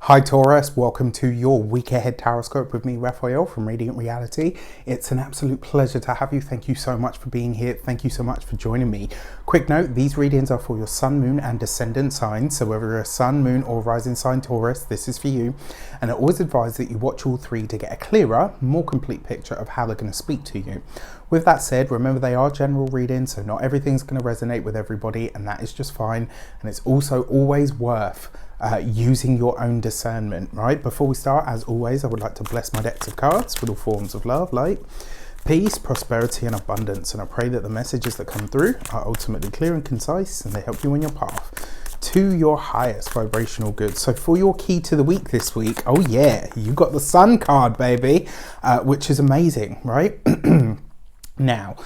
Hi Taurus, welcome to your week ahead Taroscope with me, Raphael from Reydiant Reality. It's an absolute pleasure to have you. Thank you so much for being here. Thank you so much for joining me. Quick note, these readings are for your sun, moon and descendant signs. So whether you're a sun, moon or rising sign Taurus, this is for you. And I always advise that you watch all three to get a clearer, more complete picture of how they're going to speak to you. With that said, remember they are general readings, so not everything's going to resonate with everybody, and that is just fine. And it's also always worth using your own discernment, right? Before we start, as always, I would like to bless my decks of cards with all forms of love, light, peace, prosperity and abundance. And I pray that the messages that come through are ultimately clear and concise and they help you on your path to your highest vibrational good. So for your key to the week this week, oh yeah, you got the Sun card, baby, which is amazing, right? Now,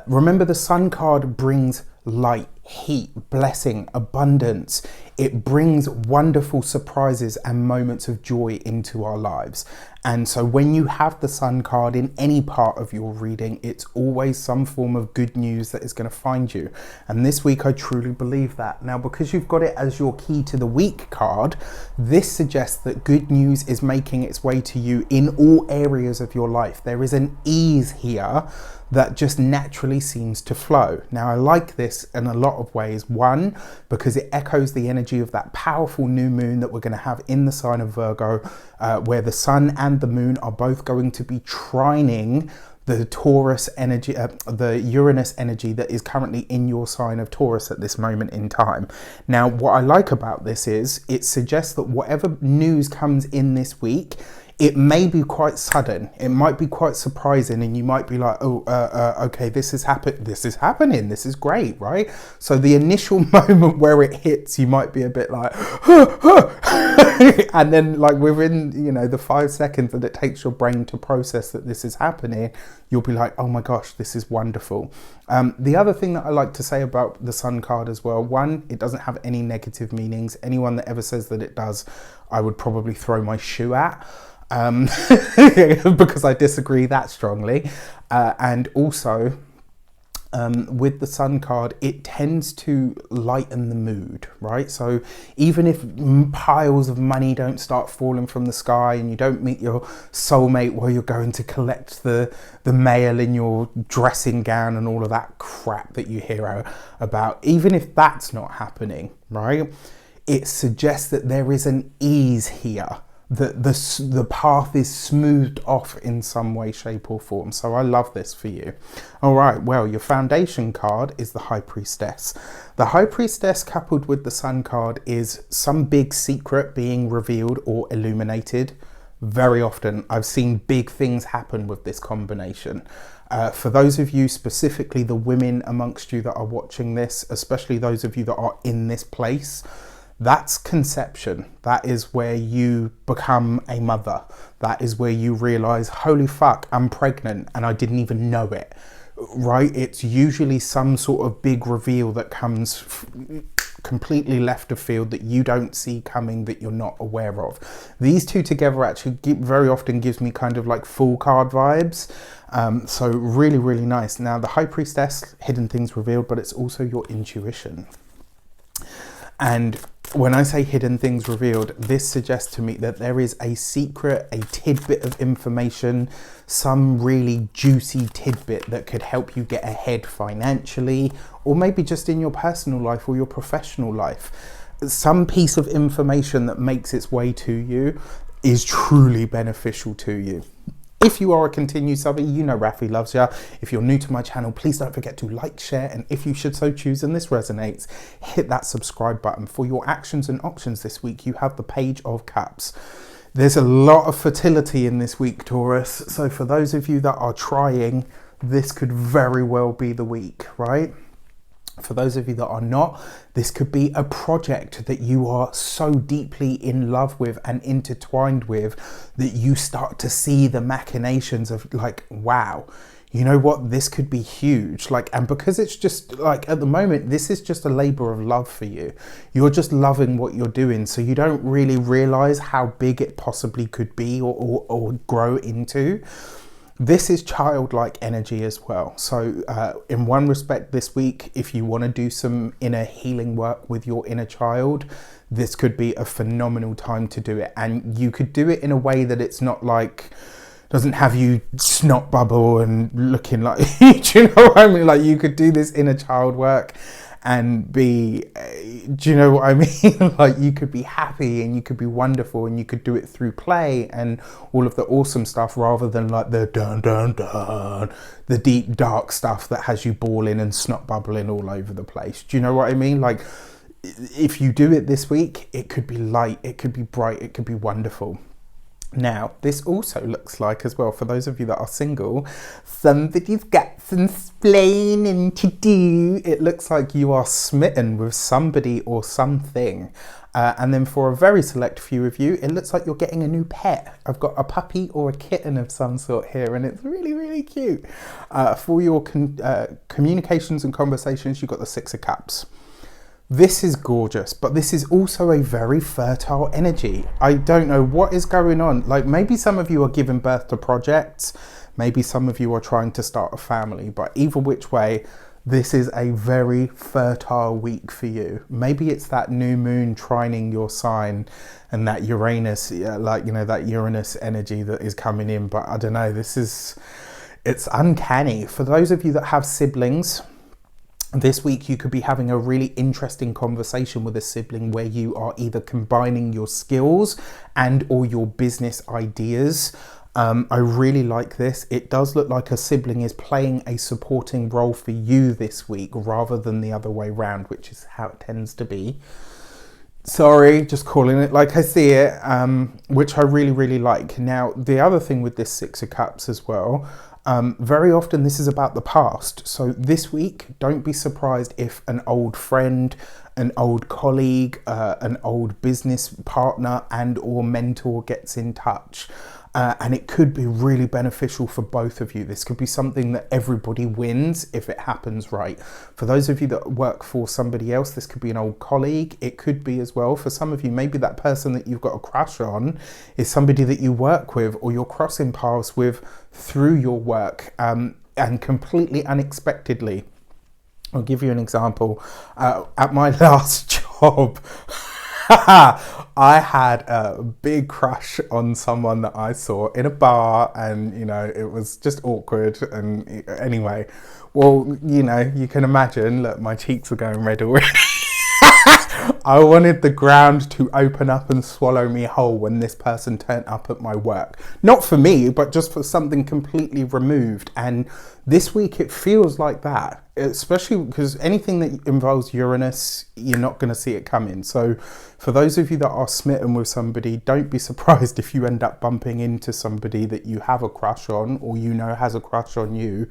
remember the Sun card brings light, heat, blessing, abundance. It brings wonderful surprises and moments of joy into our lives. And so when you have the Sun card in any part of your reading, it's always some form of good news that is going to find you. And this week, I truly believe that. Now, because you've got it as your key to the week card, this suggests that good news is making its way to you in all areas of your life. There is an ease here that just naturally seems to flow. Now, I like this in a lot of ways. One, because it echoes the energy of that powerful new moon that we're going to have in the sign of Virgo, where the sun and the moon are both going to be trining the Taurus energy, the Uranus energy that is currently in your sign of Taurus at this moment in time. Now, what I like about this is it suggests that whatever news comes in this week, it may be quite sudden, it might be quite surprising, and you might be like, oh, okay, this is happening, this is great, right? So the initial moment where it hits, you might be a bit like, and then like within, the 5 seconds that it takes your brain to process that this is happening, you'll be like, oh my gosh, this is wonderful. The other thing that I like to say about the Sun card as well, one, it doesn't have any negative meanings. Anyone that ever says that it does, I would probably throw my shoe at. Because I disagree that strongly. And also with the Sun card, it tends to lighten the mood, right? So even if piles of money don't start falling from the sky and you don't meet your soulmate while you're going to collect the mail in your dressing gown and all of that crap that you hear about, even if that's not happening, right, it suggests that there is an ease here, that the path is smoothed off in some way, shape or form. So I love this for you. All right, well, your foundation card is the High Priestess. The High Priestess coupled with the Sun card is some big secret being revealed or illuminated. Very often I've seen big things happen with this combination. For those of you, specifically the women amongst you that are watching this, especially those of you that are in this place, that's conception. That is where you become a mother. That is where you realize, holy fuck, I'm pregnant and I didn't even know it, right? It's usually some sort of big reveal that comes completely left of field that you don't see coming, that you're not aware of. These two together actually very often gives me kind of like full card vibes. So really, really nice. Now the High Priestess, hidden things revealed, but it's also your intuition. And when I say hidden things revealed, this suggests to me that there is a secret, a tidbit of information, some really juicy tidbit that could help you get ahead financially, or maybe just in your personal life or your professional life. Some piece of information that makes its way to you is truly beneficial to you. If you are a continued subby, you know Rafi loves ya. If you're new to my channel, please don't forget to like, share, and if you should so choose and this resonates, hit that subscribe button. For your actions and options this week, you have the Page of Cups. There's a lot of fertility in this week, Taurus. So for those of you that are trying, this could very well be the week, right? For those of you that are not, this could be a project that you are so deeply in love with and intertwined with that you start to see the machinations of like, wow, you know what, this could be huge. Like, and because it's just like at the moment, this is just a labor of love for you. You're just loving what you're doing. So you don't really realize how big it possibly could be or grow into. This is childlike energy as well. So in one respect this week, if you want to do some inner healing work with your inner child, this could be a phenomenal time to do it. And you could do it in a way that it's not like, doesn't have you snot bubble and looking like, do you know what I mean? Like, you could do this inner child work and be, do you know what I mean? Like, you could be happy and you could be wonderful and you could do it through play and all of the awesome stuff, rather than like the dun dun dun, the deep dark stuff that has you bawling and snot bubbling all over the place. Do you know what I mean? Like, if you do it this week, it could be light, it could be bright, it could be wonderful. Now, this also looks like, as well, for those of you that are single, somebody's got some splaining to do. It looks like you are smitten with somebody or something. And then for a very select few of you, it looks like you're getting a new pet. I've got a puppy or a kitten of some sort here, and it's really, really cute. For your communications and conversations, you've got the Six of Cups. This is gorgeous, but this is also a very fertile energy. I don't know what is going on. Like, maybe some of you are giving birth to projects. Maybe some of you are trying to start a family, but either which way, this is a very fertile week for you. Maybe it's that new moon trining your sign and that Uranus, that Uranus energy that is coming in. But I don't know, it's uncanny. For those of you that have siblings, this week you could be having a really interesting conversation with a sibling where you are either combining your skills and or your business ideas. I really like this. It does look like a sibling is playing a supporting role for you this week rather than the other way around, which is how it tends to be. Sorry, just calling it like I see it, which I really, really like. Now, the other thing with this Six of Cups as well, very often this is about the past. So this week, don't be surprised if an old friend, an old colleague, an old business partner and or mentor gets in touch. And it could be really beneficial for both of you. This could be something that everybody wins if it happens right. For those of you that work for somebody else, this could be an old colleague. It could be as well, for some of you, maybe that person that you've got a crush on is somebody that you work with or you're crossing paths with through your work, and completely unexpectedly. I'll give you an example. At my last job, I had a big crush on someone that I saw in a bar, and it was just awkward. And anyway, well, you can imagine, look, my cheeks are going red already. I wanted the ground to open up and swallow me whole when this person turned up at my work. Not for me, but just for something completely removed. And this week it feels like that, especially because anything that involves Uranus, you're not going to see it coming. So for those of you that are smitten with somebody, don't be surprised if you end up bumping into somebody that you have a crush on or has a crush on you,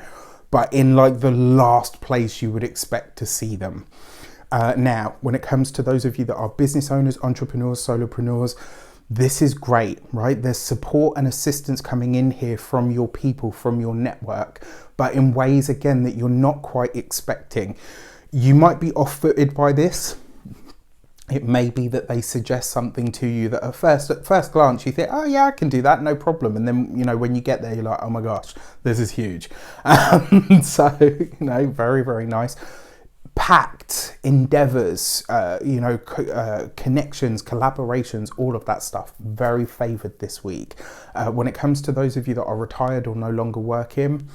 but in like the last place you would expect to see them. Now, when it comes to those of you that are business owners, entrepreneurs, solopreneurs, this is great, right? There's support and assistance coming in here from your people, from your network, but in ways, again, that you're not quite expecting. You might be off-footed by this. It may be that they suggest something to you that at first glance you think, oh yeah, I can do that, no problem. And then, when you get there, you're like, oh my gosh, this is huge. So, very, very nice. Pact, endeavors, connections, collaborations, all of that stuff, very favored this week. When it comes to those of you that are retired or no longer working,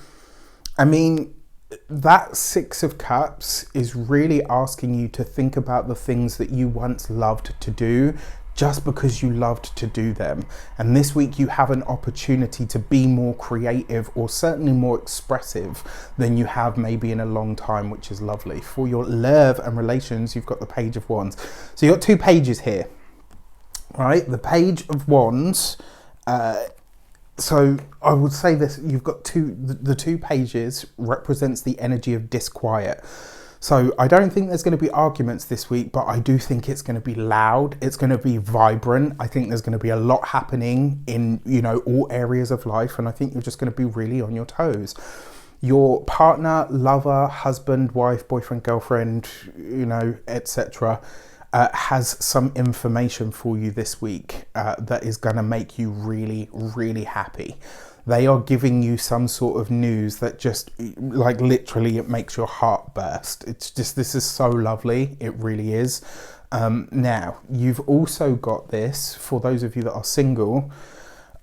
that Six of Cups is really asking you to think about the things that you once loved to do just because you loved to do them. And this week you have an opportunity to be more creative or certainly more expressive than you have maybe in a long time, which is lovely. For your love and relations, you've got the Page of Wands. So you've got two pages here, right? The Page of Wands, so I would say this, you've got the two pages represents the energy of disquiet. So I don't think there's going to be arguments this week, but I do think it's going to be loud. It's going to be vibrant. I think there's going to be a lot happening in, all areas of life. And I think you're just going to be really on your toes. Your partner, lover, husband, wife, boyfriend, girlfriend, etc., has some information for you this week that is going to make you really, really happy. they are giving you some sort of news that just, like, literally it makes your heart burst. It's just, this is so lovely. It really is. Now, you've also got this, for those of you that are single,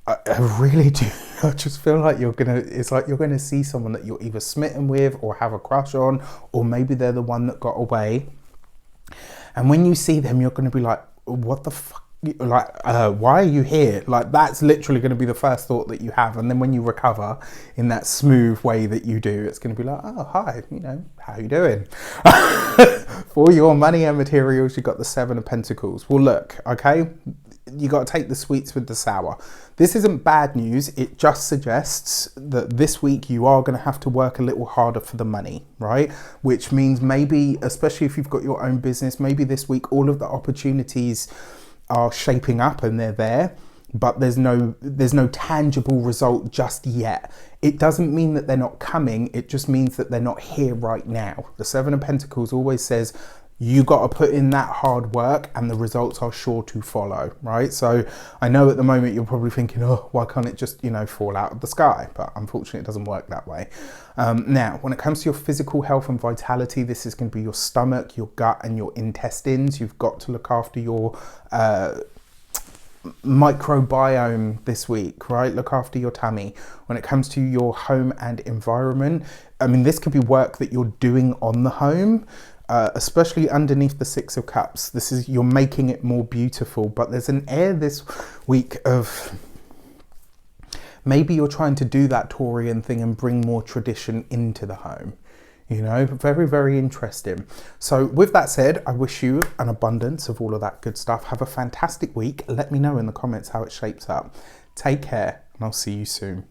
I really do. I just feel like it's like you're gonna see someone that you're either smitten with or have a crush on, or maybe they're the one that got away. And when you see them, you're gonna be like, what the fuck? Like, why are you here? Like, that's literally going to be the first thought that you have. And then when you recover in that smooth way that you do, it's going to be like, oh, hi, you know, how you doing? For your money and materials, you've got the Seven of Pentacles. Well, look, okay, you got to take the sweets with the sour. This isn't bad news. It just suggests that this week you are going to have to work a little harder for the money, right? Which means maybe, especially if you've got your own business, maybe this week all of the opportunities are shaping up and they're there, but there's no tangible result just yet. It doesn't mean that they're not coming. It just means that they're not here right now. The Seven of Pentacles always says you got to put in that hard work and the results are sure to follow, right? So I know at the moment you're probably thinking, oh, why can't it just, you know, fall out of the sky? But unfortunately it doesn't work that way. Now, when it comes to your physical health and vitality, this is going to be your stomach, your gut and your intestines. You've got to look after your microbiome this week, right? Look after your tummy. When it comes to your home and environment, I mean, this could be work that you're doing on the home, especially underneath the Six of Cups. This is, you're making it more beautiful, but there's an air this week of maybe you're trying to do that Taurian thing and bring more tradition into the home. You know, very, very interesting. So with that said, I wish you an abundance of all of that good stuff. Have a fantastic week. Let me know in the comments how it shapes up. Take care and I'll see you soon.